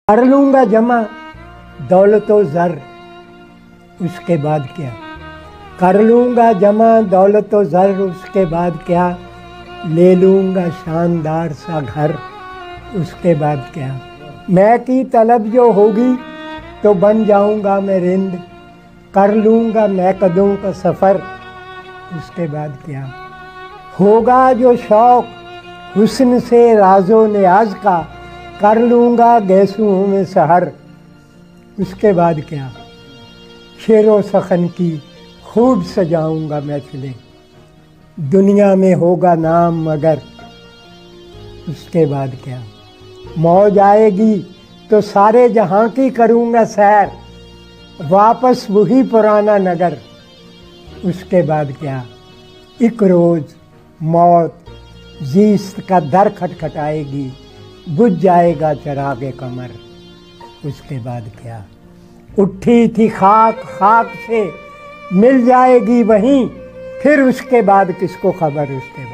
कर लूँगा जमा दौलत व ज़र, उसके बाद क्या। कर लूँगा जमा दौलत व ज़र, उसके बाद क्या। ले लूँगा शानदार सा घर, उसके बाद क्या। मैं की तलब जो होगी तो बन जाऊँगा मैं रिंद, कर लूँगा मैं कदों का सफ़र, उसके बाद क्या। होगा जो शौक़ हुस्न से राज़ो नियाज़ का, कर लूँगा गैसुओं में सहर, उसके बाद क्या। शेरो सखन की खूब सजाऊँगा महफिलें, दुनिया में होगा नाम मगर, उसके बाद क्या। मौज आएगी तो सारे जहाँ की करूँगा सैर, वापस वही पुराना नगर, उसके बाद क्या। एक रोज़ मौत जीस्त का दर खटखटाएगी, बुझ जाएगा चिरागे कमर, उसके बाद क्या। उठी थी खाक, खाक से मिल जाएगी वहीं, फिर उसके बाद किसको खबर उसके